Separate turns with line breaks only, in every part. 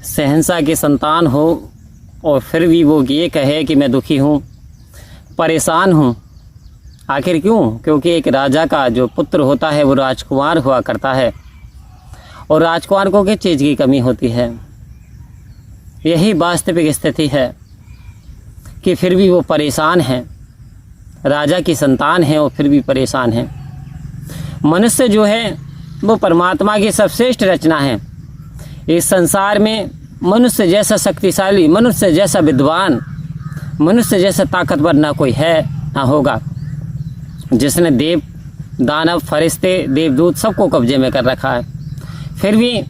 शहंशाह की संतान हो और फिर भी वो ये कहे कि मैं दुखी हूँ, परेशान हूँ। आखिर क्यों? क्योंकि एक राजा का जो पुत्र होता है वो राजकुमार हुआ करता है और राजकुमार को किस चीज़ की कमी होती है। यही वास्तविक स्थिति है कि फिर भी वो परेशान है, राजा की संतान है और फिर भी परेशान है। मनुष्य जो है वो परमात्मा की सर्वश्रेष्ठ रचना है। इस संसार में मनुष्य जैसा शक्तिशाली, मनुष्य जैसा विद्वान, मनुष्य जैसा ताकतवर ना कोई है ना होगा, जिसने देव, दानव, फरिश्ते, देवदूत सबको कब्जे में कर रखा है। फिर भी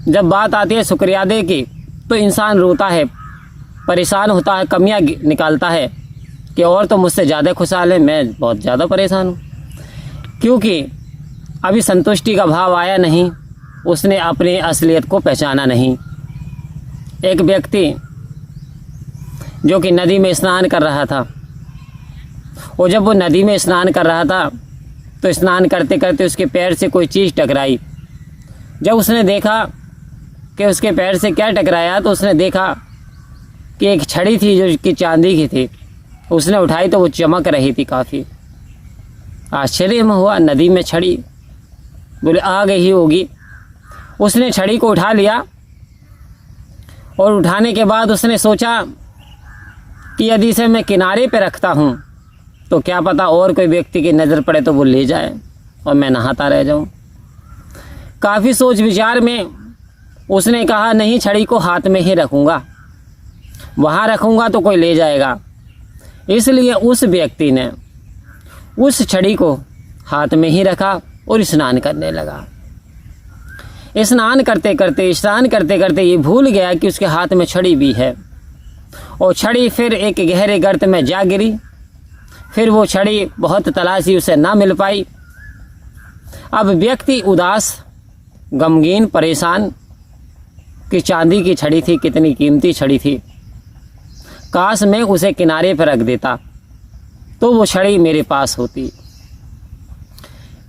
जब बात आती है शुक्रिया अदा की तो इंसान रोता है, परेशान होता है, कमियां निकालता है कि और तो मुझसे ज़्यादा खुशहाल है, मैं बहुत ज़्यादा परेशान हूँ। क्योंकि अभी संतुष्टि का भाव आया नहीं, उसने अपनी असलियत को पहचाना नहीं। एक व्यक्ति जो कि नदी में स्नान कर रहा था, और जब वो नदी में स्नान कर रहा था तो स्नान करते करते उसके पैर से कोई चीज़ टकराई। जब उसने देखा कि उसके पैर से क्या टकराया तो उसने देखा कि एक छड़ी थी जो कि चांदी की थी। उसने उठाई तो वो चमक रही थी काफ़ी। आश्चर्य में हुआ, नदी में छड़ी, बोले आ गई होगी। उसने छड़ी को उठा लिया और उठाने के बाद उसने सोचा कि यदि इसे मैं किनारे पे रखता हूँ तो क्या पता और कोई व्यक्ति की नज़र पड़े तो वो ले जाए और मैं नहाता रह जाऊँ। काफ़ी सोच विचार में उसने कहा नहीं, छड़ी को हाथ में ही रखूँगा, वहाँ रखूँगा तो कोई ले जाएगा। इसलिए उस व्यक्ति ने उस छड़ी को हाथ में ही रखा और स्नान करने लगा। स्नान करते करते ये भूल गया कि उसके हाथ में छड़ी भी है, और छड़ी फिर एक गहरे गर्त में जा गिरी। फिर वो छड़ी बहुत तलाशी उसे ना मिल पाई। अब व्यक्ति उदास, गमगीन, परेशान कि चांदी की छड़ी थी, कितनी कीमती छड़ी थी, काश मैं उसे किनारे पर रख देता तो वो छड़ी मेरे पास होती।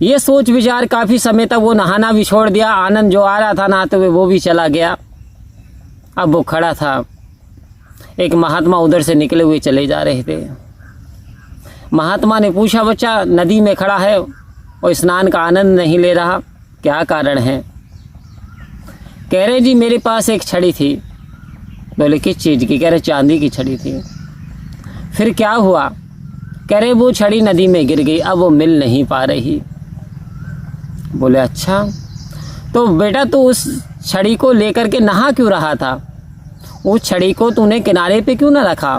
ये सोच विचार काफ़ी समय तक वो नहाना भी छोड़ दिया। आनंद जो आ रहा था नहाते हुए वो भी चला गया। अब वो खड़ा था, एक महात्मा उधर से निकले हुए चले जा रहे थे। महात्मा ने पूछा, बच्चा नदी में खड़ा है और स्नान का आनंद नहीं ले रहा, क्या कारण है? कह रहे जी मेरे पास एक छड़ी थी। बोले किस चीज़ की? कह रहे चांदी की छड़ी थी। फिर क्या हुआ? कह रहे वो छड़ी नदी में गिर गई, अब वो मिल नहीं पा रही। बोले अच्छा, तो बेटा तू उस छड़ी को लेकर के नहा क्यों रहा था? उस छड़ी को तूने किनारे पे क्यों ना रखा?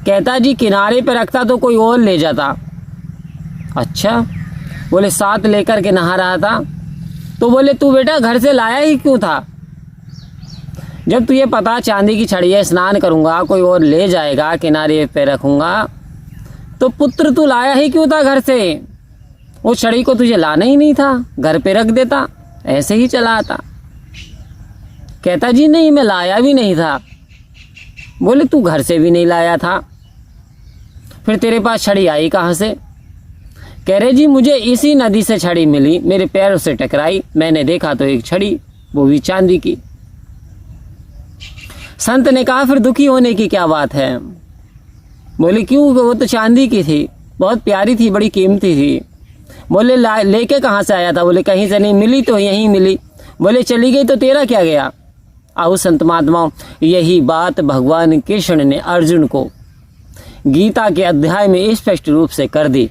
कहता जी किनारे पे रखता तो कोई और ले जाता। अच्छा, बोले साथ लेकर के नहा रहा था। तो बोले तू बेटा घर से लाया ही क्यों था? जब तुझे पता चांदी की छड़ी है, स्नान करूँगा कोई और ले जाएगा, किनारे पे रखूँगा, तो पुत्र तू लाया ही क्यों था घर से? वो छड़ी को तुझे लाना ही नहीं था, घर पे रख देता, ऐसे ही चला आता। कहता जी नहीं, मैं लाया भी नहीं था। बोले तू घर से भी नहीं लाया था, फिर तेरे पास छड़ी आई कहाँ से? कह रहे जी मुझे इसी नदी से छड़ी मिली, मेरे पैरों से टकराई, मैंने देखा तो एक छड़ी, वो भी चांदी की। संत ने कहा फिर दुखी होने की क्या बात है? बोले क्यों? वो तो चांदी की थी, बहुत प्यारी थी, बड़ी कीमती थी। बोले लेके कहाँ से आया था? बोले कहीं से नहीं मिली, तो यहीं मिली। बोले चली गई तो तेरा क्या गया? आओ संत महात्माओं, यही बात भगवान कृष्ण ने अर्जुन को गीता के अध्याय में स्पष्ट रूप से कर दी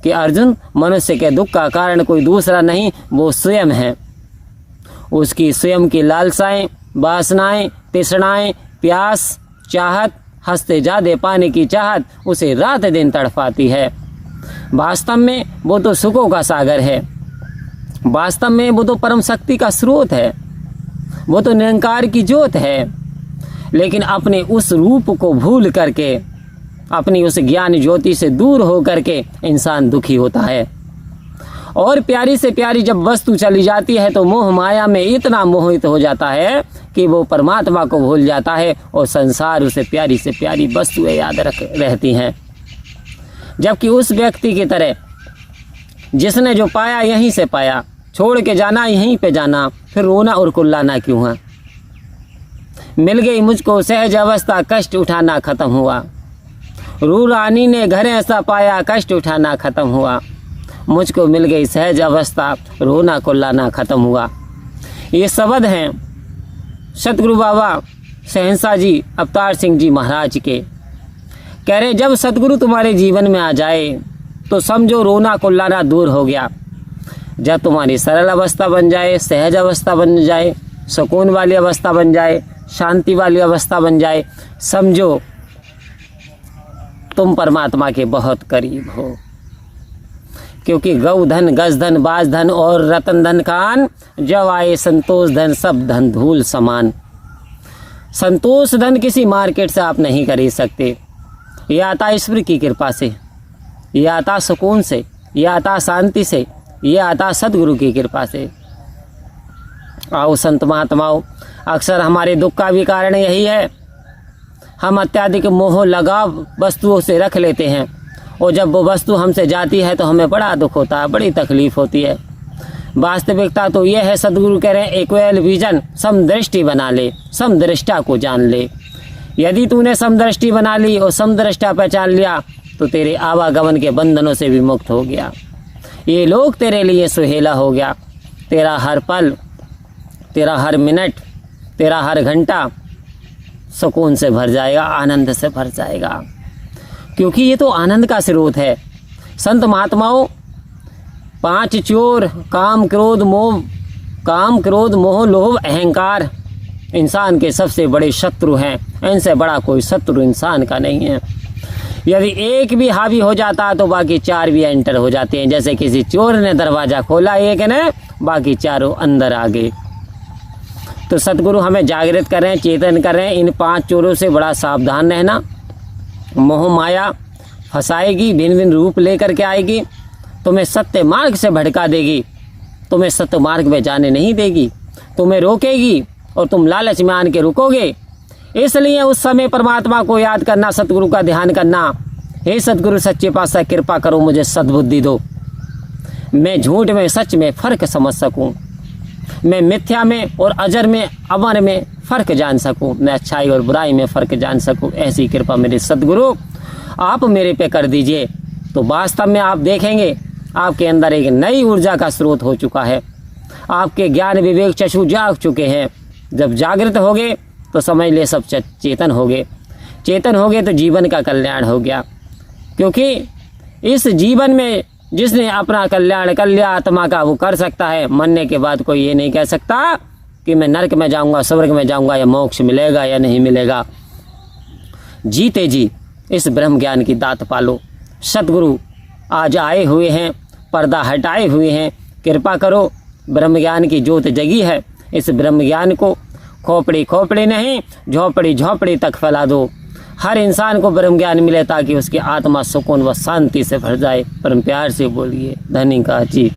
कि अर्जुन, मनुष्य के दुख का कारण कोई दूसरा नहीं, वो स्वयं है। उसकी स्वयं की लालसाएं, वासनाएं, तृष्णाएं, प्यास, चाहत, हंसते जादे पाने की चाहत उसे रात दिन तड़पाती है। वास्तव में वो तो सुखों का सागर है, वास्तव में वो तो परम शक्ति का स्रोत है, वो तो निरंकार की ज्योत है। लेकिन अपने उस रूप को भूल करके, अपनी उस ज्ञान ज्योति से दूर हो करके इंसान दुखी होता है। और प्यारी से प्यारी जब वस्तु चली जाती है तो मोह माया में इतना मोहित हो जाता है कि वो परमात्मा को भूल जाता है और संसार उसे प्यारी से प्यारी वस्तुएं याद रहती हैं। जबकि उस व्यक्ति की तरह जिसने जो पाया यहीं से पाया, छोड़ के जाना यहीं पे जाना, फिर रोना और कुल्लाना क्यों है? मिल गई मुझको सहज अवस्था, कष्ट उठाना खत्म हुआ। रू रानी ने घर ऐसा पाया, कष्ट उठाना खत्म हुआ। मुझको मिल गई सहज अवस्था, रोना कुल्लाना खत्म हुआ। ये शब्द हैं सतगुरु बाबा सहनसा जी अवतार सिंह जी महाराज के। कह रहे जब सतगुरु तुम्हारे जीवन में आ जाए तो समझो रोना कुल्लाना दूर हो गया। जब तुम्हारी सरल अवस्था बन जाए, सहज अवस्था बन जाए, सुकून वाली अवस्था बन जाए, शांति वाली अवस्था बन जाए, समझो तुम परमात्मा के बहुत करीब हो। क्योंकि गौ धन, गज धन, बाज धन और रतन धन कान, जब आए संतोष धन सब धन धूल समान। संतोष धन किसी मार्केट से आप नहीं खरीद सकते। ये आता ईश्वर की कृपा से, ये आता सुकून से, ये आता शांति से, ये आता सद्गुरु की कृपा से। आओ संत महात्माओं, अक्सर हमारे दुख का भी कारण यही है, हम अत्यधिक मोह लगाव वस्तुओं से रख लेते हैं और जब वो वस्तु हमसे जाती है तो हमें बड़ा दुख होता है, बड़ी तकलीफ होती है। वास्तविकता तो ये है, सद्गुरु कह रहे हैं इक्वल विजन, समदृष्टि बना ले, समदृष्टा को जान ले। यदि तूने समदृष्टि बना ली और समदृष्टा पहचान लिया तो तेरे आवागमन के बंधनों से भी मुक्त हो गया। ये लोक तेरे लिए सुहेला हो गया। तेरा हर पल, तेरा हर मिनट, तेरा हर घंटा सुकून से भर जाएगा, आनंद से भर जाएगा, क्योंकि ये तो आनंद का स्रोत है। संत महात्माओं, 5 चोर काम क्रोध मोह लोभ अहंकार इंसान के सबसे बड़े शत्रु हैं। इनसे बड़ा कोई शत्रु इंसान का नहीं है। यदि एक भी हावी हो जाता है तो बाकी 4 भी एंटर हो जाते हैं। जैसे किसी चोर ने दरवाज़ा खोला एक ने, बाकी चारों अंदर आ गए। तो सतगुरु हमें जागृत कर रहे हैं, चेतन कर रहे हैं, इन 5 चोरों से बड़ा सावधान रहना। मोह माया फंसाएगी, भिन्न भिन्न रूप लेकर के आएगी, तुम्हें सत्य मार्ग से भटका देगी, तुम्हें सत्य मार्ग में जाने नहीं देगी, तुम्हें रोकेगी और तुम लालच में आन के रुकोगे। इसलिए उस समय परमात्मा को याद करना, सतगुरु का ध्यान करना। हे सतगुरु सच्चे पातशाह कृपा करो, मुझे सद्बुद्धि दो, मैं झूठ में सच में फ़र्क समझ सकूं, मैं मिथ्या में और अजर में अमर में फ़र्क जान सकूं, मैं अच्छाई और बुराई में फ़र्क जान सकूं। ऐसी कृपा मेरे सतगुरु आप मेरे पे कर दीजिए। तो वास्तव में आप देखेंगे आपके अंदर एक नई ऊर्जा का स्रोत हो चुका है, आपके ज्ञान विवेक चक्षु जाग चुके हैं। जब जागृत होगे तो समझ ले सब चेतन होगे, चेतन होगे तो जीवन का कल्याण हो गया। क्योंकि इस जीवन में जिसने अपना कल्याण कर लिया आत्मा का, वो कर सकता है। मरने के बाद कोई ये नहीं कह सकता कि मैं नरक में जाऊंगा, स्वर्ग में जाऊंगा, या मोक्ष मिलेगा या नहीं मिलेगा। जीते जी इस ब्रह्म ज्ञान की दात पालो। सतगुरु आज आए हुए हैं, पर्दा हटाए हुए हैं, कृपा करो। ब्रह्म ज्ञान की ज्योत जगी है, इस ब्रह्म ज्ञान को खोपड़ी खोपड़ी नहीं, झोपड़ी झोपड़ी तक फैला दो। हर इंसान को ब्रह्म ज्ञान मिले ताकि उसकी आत्मा सुकून व शांति से भर जाए। परम प्यार से बोलिए धन्यवाद जी।